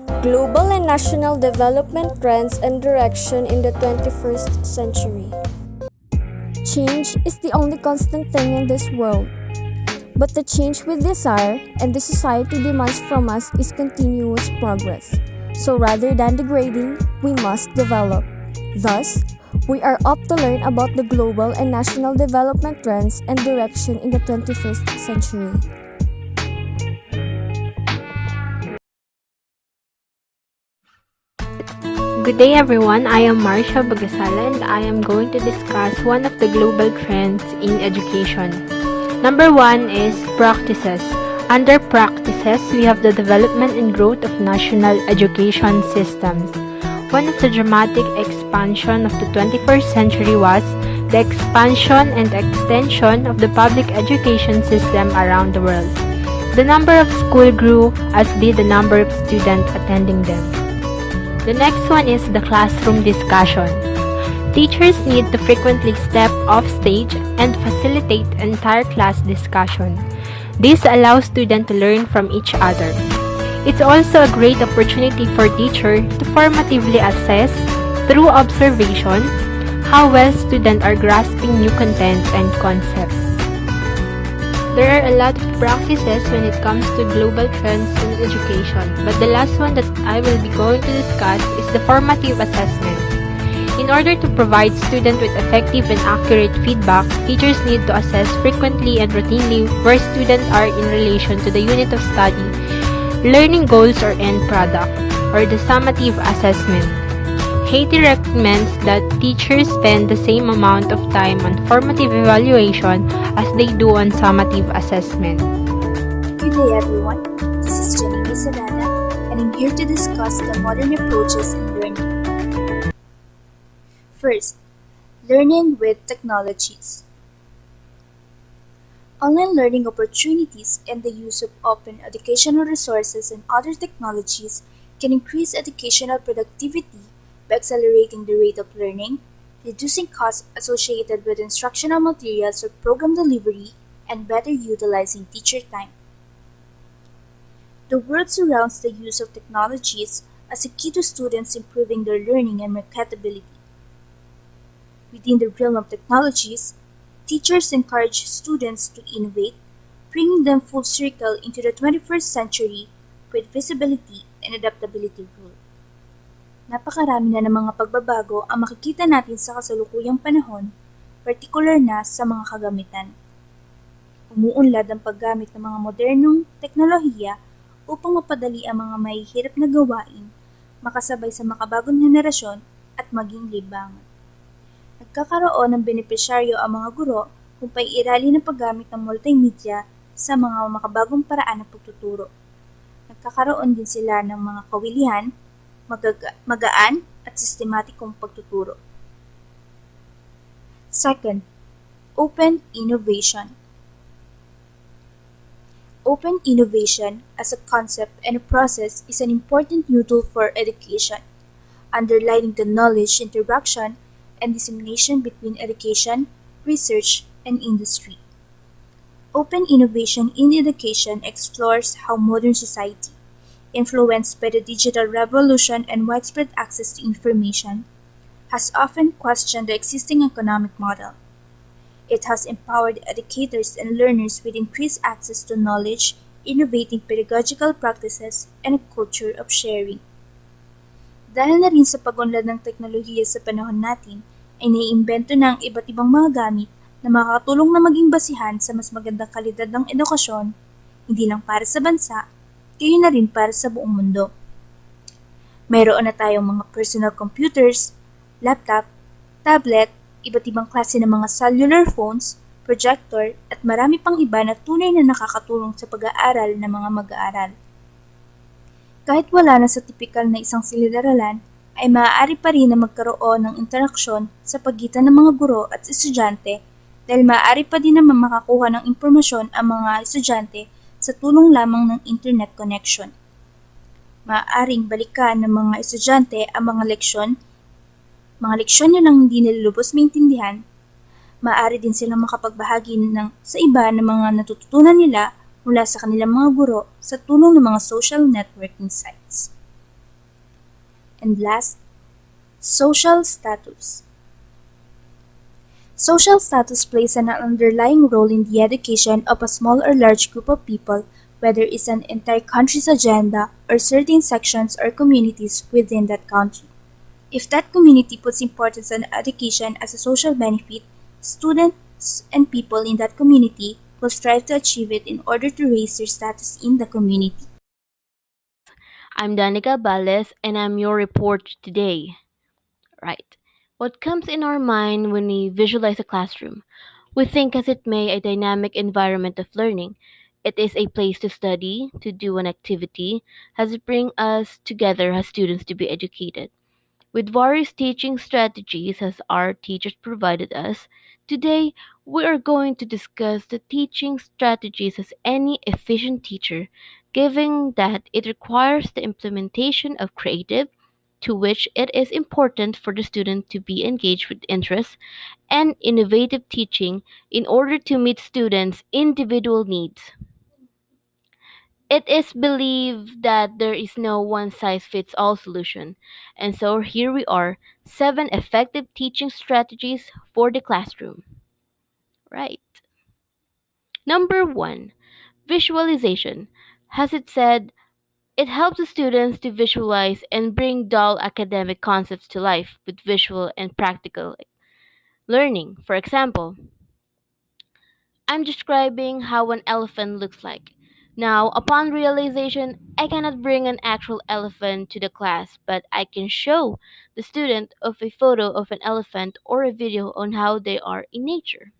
Global and national development trends and direction in the 21st century. Change is the only constant thing in this world. But the change we desire and the society demands from us is continuous progress. So rather than degrading, we must develop. Thus, we are up to learn about the global and national development trends and direction in the 21st century. Good day everyone, I am Marcia Bagasala and I am going to discuss one of the global trends in education. Number 1 is practices. Under practices, we have the development and growth of national education systems. One of the dramatic expansion of the 21st century was the expansion and extension of the public education system around the world. The number of schools grew as did the number of students attending them. The next one is the classroom discussion. Teachers need to frequently step off stage and facilitate entire class discussion. This allows students to learn from each other. It's also a great opportunity for teachers to formatively assess, through observation, how well students are grasping new content and concepts. There are a lot of practices when it comes to global trends in education, but the last one that I will be going to discuss is the formative assessment. In order to provide students with effective and accurate feedback, teachers need to assess frequently and routinely where students are in relation to the unit of study, learning goals or end product, or the summative assessment. Haiti recommends that teachers spend the same amount of time on formative evaluation as they do on summative assessment. Good day everyone, this is Jenny Savannah and I'm here to discuss the modern approaches in learning. First, learning with technologies. Online learning opportunities and the use of open educational resources and other technologies can increase educational productivity by accelerating the rate of learning, reducing costs associated with instructional materials or program delivery, and better utilizing teacher time. The world surrounds the use of technologies as a key to students improving their learning and marketability. Within the realm of technologies, teachers encourage students to innovate, bringing them full circle into the 21st century with visibility and adaptability rule. Napakarami na ng mga pagbabago ang makikita natin sa kasalukuyang panahon, partikular na sa mga kagamitan. Umuunlad ang paggamit ng mga modernong teknolohiya upang mapadali ang mga mahihirap na gawain, makasabay sa makabagong henerasyon at maging libangan. Nagkakaroon ng benepisyaryo ang mga guro kung paiirali ng paggamit ng multimedia sa mga makabagong paraan ng pagtuturo. Nagkakaroon din sila ng mga kawilihan, magaan at sistematikong pagtuturo. Second, open innovation. Open innovation as a concept and a process is an important new tool for education, underlining the knowledge interaction and dissemination between education, research, and industry. Open innovation in education explores how modern society, influenced by the digital revolution and widespread access to information, has often questioned the existing economic model. It has empowered educators and learners with increased access to knowledge, innovating pedagogical practices, and a culture of sharing. Dahil na rin sa pag-unlad ng teknolohiya sa panahon natin, ay naiimbento na ang iba't ibang mga gamit na makakatulong na maging basihan sa mas magandang kalidad ng edukasyon, hindi lang para sa bansa, kaya na rin para sa buong mundo. Mayroon na tayong mga personal computers, laptop, tablet, iba't ibang klase ng mga cellular phones, projector, at marami pang iba na tunay na nakakatulong sa pag-aaral ng mga mag-aaral. Kahit wala na sa tipikal na isang silid-aralan, ay maaari pa rin na magkaroon ng interaksyon sa pagitan ng mga guro at estudyante dahil maaari pa din naman makakuha ng impormasyon ang mga estudyante sa tulong lamang ng internet connection. Maaaring balikan ng mga estudyante ang mga leksyon nyo nang hindi nila lubos maintindihan. Maaari din silang makapagbahagi sa iba ng mga natututunan nila mula sa kanilang mga guro sa tulong ng mga social networking sites. And last, social status. Social status plays an underlying role in the education of a small or large group of people, whether it's an entire country's agenda or certain sections or communities within that country. If that community puts importance on education as a social benefit, students and people in that community will strive to achieve it in order to raise their status in the community. I'm Danica Bales and I'm your report today. Right. What comes in our mind when we visualize a classroom? We think as it may a dynamic environment of learning. It is a place to study, to do an activity, has it bring us together as students to be educated. With various teaching strategies as our teachers provided us, today we are going to discuss the teaching strategies as any efficient teacher, given that it requires the implementation of creative, to which it is important for the student to be engaged with interest and innovative teaching in order to meet students' individual needs. It is believed that there is no one size fits all solution, and so here we are, seven effective teaching strategies for the classroom. Right. Number one, visualization. As it said, it helps the students to visualize and bring dull academic concepts to life with visual and practical learning. For example, I'm describing how an elephant looks like. Now, upon realization, I cannot bring an actual elephant to the class, but I can show the student of a photo of an elephant or a video on how they are in nature.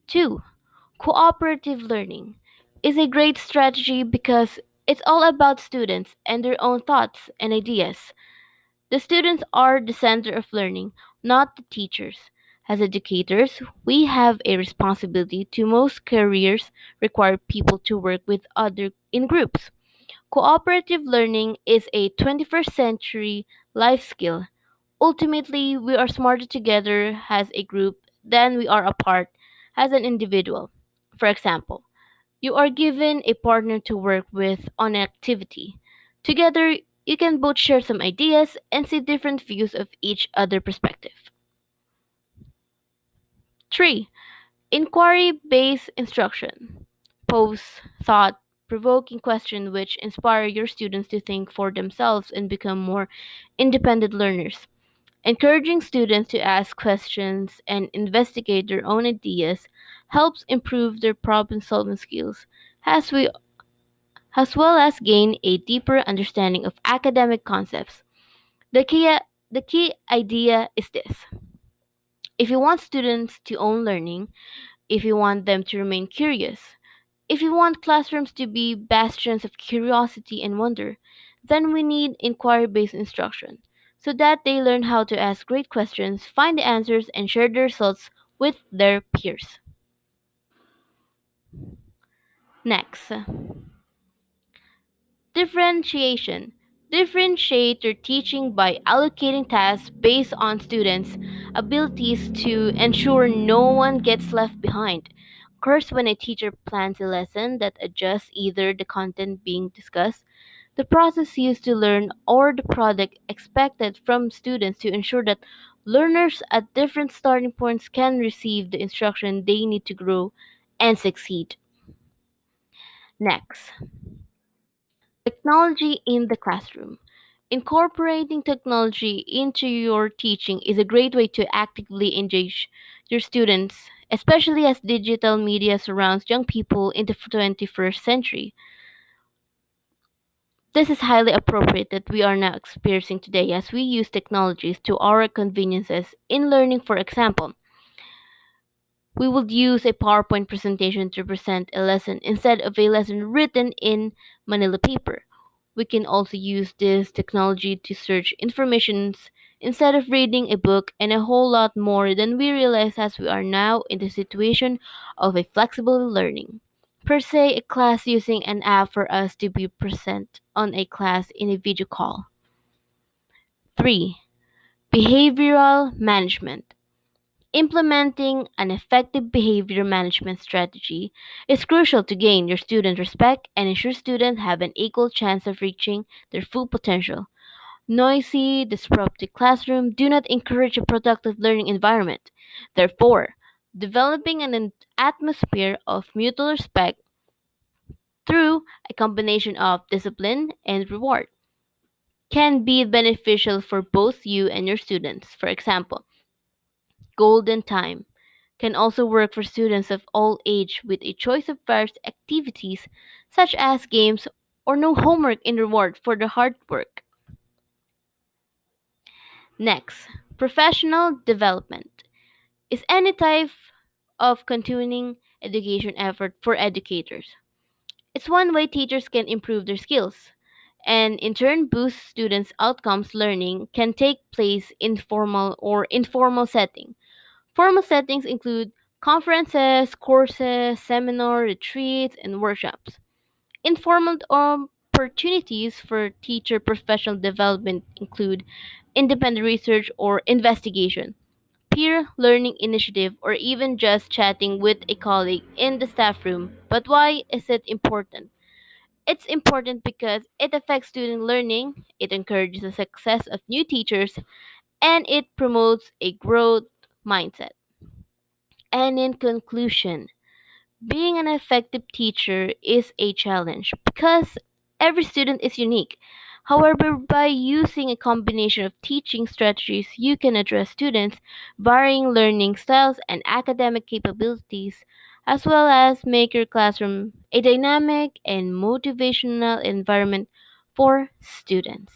2. Cooperative learning is a great strategy because it's all about students and their own thoughts and ideas. The students are the center of learning, not the teachers. As educators, we have a responsibility to most careers require people to work with other in groups. Cooperative learning is a 21st century life skill. Ultimately, we are smarter together as a group than we are apart as an individual. For example, you are given a partner to work with on an activity. Together, you can both share some ideas and see different views of each other perspective. 3. Inquiry based instruction. Pose thought provoking questions which inspire your students to think for themselves and become more independent learners. Encouraging students to ask questions and investigate their own ideas helps improve their problem solving skills as we as well as gain a deeper understanding of academic concepts. The key, the key idea is this. If you want students to own learning, if you want them to remain curious, if you want classrooms to be bastions of curiosity and wonder, then we need inquiry based instruction so that they learn how to ask great questions, find the answers, and share the results with their peers. Next, differentiation. Differentiate your teaching by allocating tasks based on students' abilities to ensure no one gets left behind. Of course, when a teacher plans a lesson that adjusts either the content being discussed, the process used to learn, or the product expected from students to ensure that learners at different starting points can receive the instruction they need to grow and succeed. Next, technology in the classroom. Incorporating technology into your teaching is a great way to actively engage your students, especially as digital media surrounds young people in the 21st century. This is highly appropriate that we are now experiencing today as we use technologies to our conveniences in learning. For example, we would use a PowerPoint presentation to present a lesson instead of a lesson written in manila paper. We can also use this technology to search information instead of reading a book, and a whole lot more than we realize as we are now in the situation of a flexible learning. Per se, a class using an app for us to be present on a class in a video call. 3. Behavioral management. Implementing an effective behavior management strategy is crucial to gain your student respect and ensure students have an equal chance of reaching their full potential. Noisy, disruptive classroom do not encourage a productive learning environment. Therefore, developing an atmosphere of mutual respect through a combination of discipline and reward can be beneficial for both you and your students. For example, golden time can also work for students of all age with a choice of various activities such as games or no homework in reward for the hard work. Next, professional development is any type of continuing education effort for educators. It's one way teachers can improve their skills and in turn boost students' outcomes. Learning can take place in formal or informal setting. Formal settings include conferences, courses, seminar, retreats, and workshops. Informal opportunities for teacher professional development include independent research or investigation, peer learning initiative, or even just chatting with a colleague in the staff room. But why is it important? It's important because it affects student learning, it encourages the success of new teachers, and it promotes a growth mindset. And in conclusion, being an effective teacher is a challenge because every student is unique. However, by using a combination of teaching strategies, you can address students' varying learning styles and academic capabilities, as well as make your classroom a dynamic and motivational environment for students.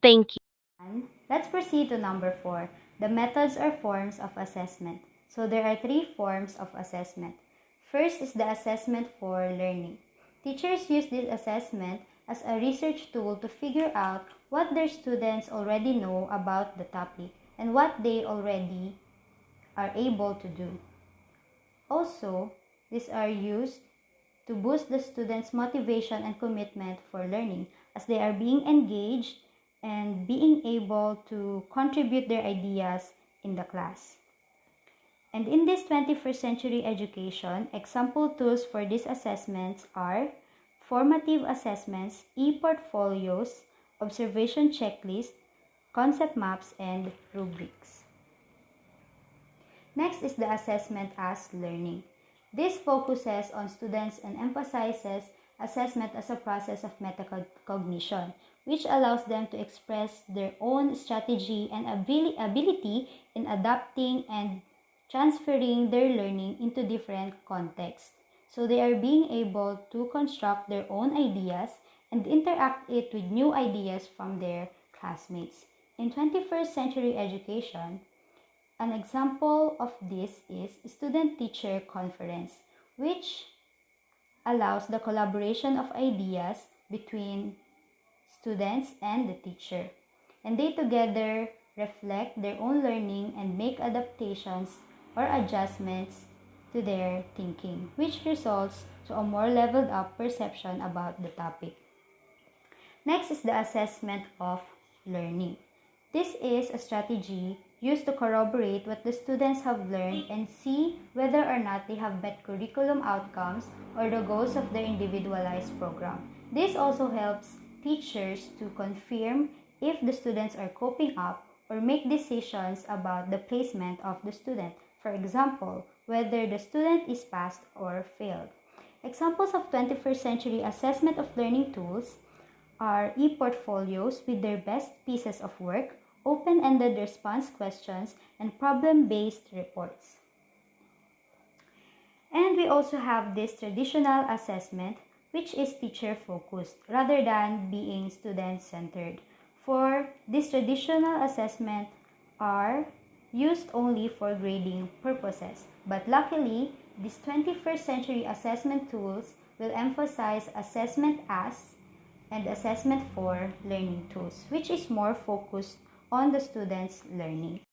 Thank you. Let's proceed to number 4, the methods or forms of assessment. So there are 3 forms of assessment. First is the assessment for learning. Teachers use this assessment as a research tool to figure out what their students already know about the topic and what they already are able to do. Also, these are used to boost the students' motivation and commitment for learning as they are being engaged and being able to contribute their ideas in the class. And in this 21st century education, example tools for these assessments are formative assessments, e-portfolios, observation checklists, concept maps, and rubrics. Next is the assessment as learning. This focuses on students and emphasizes assessment as a process of metacognition, which allows them to express their own strategy and ability in adapting and transferring their learning into different contexts. So they are being able to construct their own ideas and interact it with new ideas from their classmates. In 21st century education, an example of this is student-teacher conference, which allows the collaboration of ideas between students and the teacher. And they together reflect their own learning and make adaptations or adjustments to their thinking, which results to a more leveled up perception about the topic. Next is the assessment of learning. This is a strategy used to corroborate what the students have learned and see whether or not they have met curriculum outcomes or the goals of their individualized program. This also helps teachers to confirm if the students are coping up or make decisions about the placement of the student. For example, whether the student is passed or failed. Examples of 21st century assessment of learning tools are e-portfolios with their best pieces of work, open-ended response questions, and problem-based reports. And we also have this traditional assessment, which is teacher-focused rather than being student-centered. For this traditional assessment are used only for grading purposes. But luckily, these 21st century assessment tools will emphasize assessment as and assessment for learning tools, which is more focused on the students' learning.